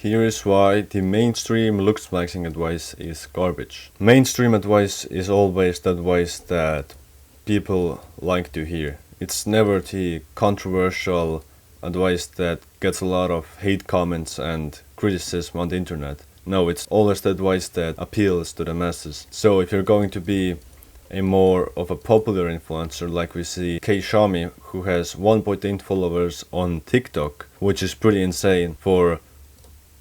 Here is why the mainstream Looksmaxxing advice is garbage. Mainstream advice is always the advice that people like to hear. It's never the controversial advice that gets a lot of hate comments and criticism on the internet. No, it's always the advice that appeals to the masses. So if you're going to be a more of a popular influencer, like we see Shami, who has 1.8 followers on TikTok, which is pretty insane for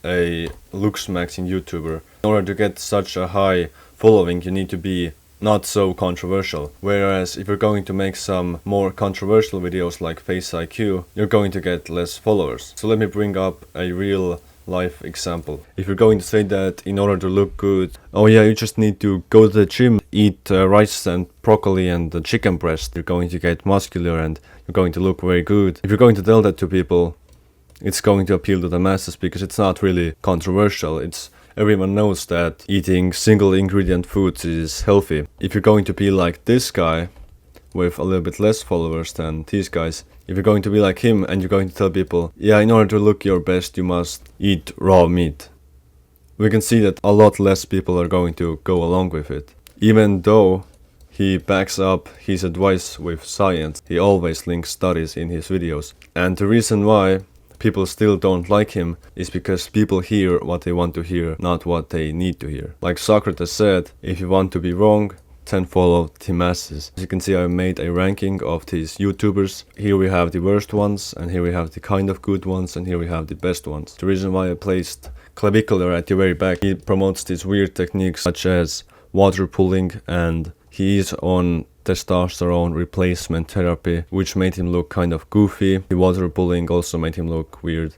a Looksmaxxing YouTuber. In order to get such a high following, you need to be not so controversial. Whereas if you're going to make some more controversial videos like Face IQ, you're going to get less followers. So let me bring up a real life example. If you're going to say that in order to look good, oh yeah, you just need to go to the gym, eat rice and broccoli and the chicken breast, you're going to get muscular and you're going to look very good. If you're going to tell that to people, it's going to appeal to the masses because it's not really controversial. Everyone knows that eating single ingredient foods is healthy. If you're going to be like this guy with a little bit less followers than these guys, if you're going to be like him and you're going to tell people, yeah, in order to look your best you must eat raw meat, we can see that a lot less people are going to go along with it. Even though he backs up his advice with science, he always links studies in his videos. And the reason why people still don't like him is because people hear what they want to hear, not what they need to hear. Like Socrates said, if you want to be wrong, then follow the masses. As you can see, I made a ranking of these YouTubers. Here we have the worst ones, and here we have the kind of good ones, and here we have the best ones. The reason why I placed Clavicular at the very back, he promotes these weird techniques such as water pulling, and he is on testosterone replacement therapy, which made him look kind of goofy. The water pulling also made him look weird,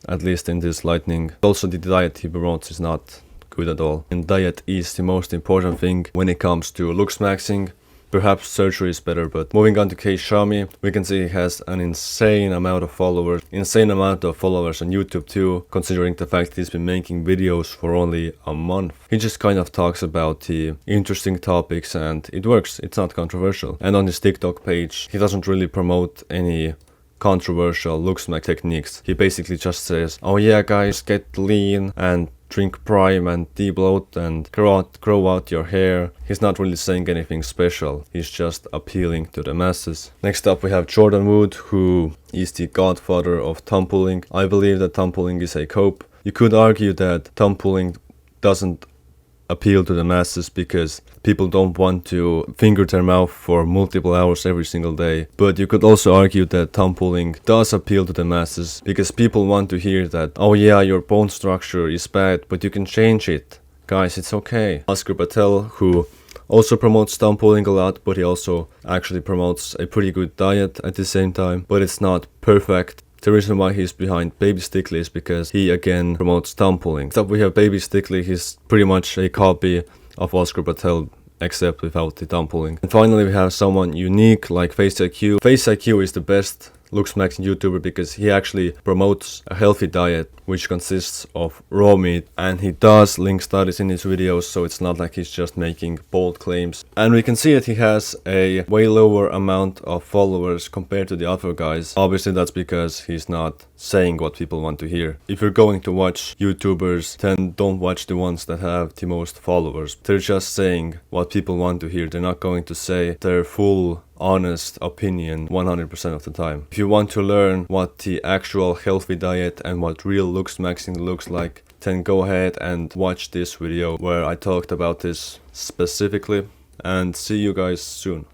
at least in this lightning. Also the diet he promotes is not good at all. And diet is the most important thing when it comes to Looksmaxxing. Perhaps surgery is better, but moving on to Shami, we can see he has an insane amount of followers. Insane amount of followers on YouTube too, considering the fact that he's been making videos for only a month. He just kind of talks about the interesting topics and it works, it's not controversial. And on his TikTok page, he doesn't really promote any controversial Looksmaxxing techniques. He basically just says, oh yeah guys, get lean and drink Prime and de-bloat and grow out your hair. He's not really saying anything special, he's just appealing to the masses. Next up we have Jordan Wood, who is the godfather of thumb pulling. I believe that thumb pulling is a cope. You could argue that thumb pulling doesn't appeal to the masses because people don't want to finger their mouth for multiple hours every single day. But you could also argue that thumb pulling does appeal to the masses because people want to hear that, oh yeah, your bone structure is bad, but you can change it. Guys, it's okay. Oscar Patel, who also promotes thumb pulling a lot, but he also actually promotes a pretty good diet at the same time, but it's not perfect. The reason why he's behind Baby Stickly is because he again promotes thumb pulling. Next up we have Baby Stickly. He's pretty much a copy of Oscar Patel, except without the thumb pulling. And finally we have someone unique like Face IQ. Face IQ is the best Looksmaxxing YouTuber because he actually promotes a healthy diet which consists of raw meat, and he does link studies in his videos, so it's not like he's just making bold claims. And we can see that he has a way lower amount of followers compared to the other guys. Obviously that's because he's not saying what people want to hear. If you're going to watch YouTubers, then don't watch the ones that have the most followers. They're just saying what people want to hear. They're not going to say their full honest opinion 100% of the time. If you want to learn what the actual healthy diet and what real Looksmaxxing looks like, then go ahead and watch this video where I talked about this specifically, and see you guys soon.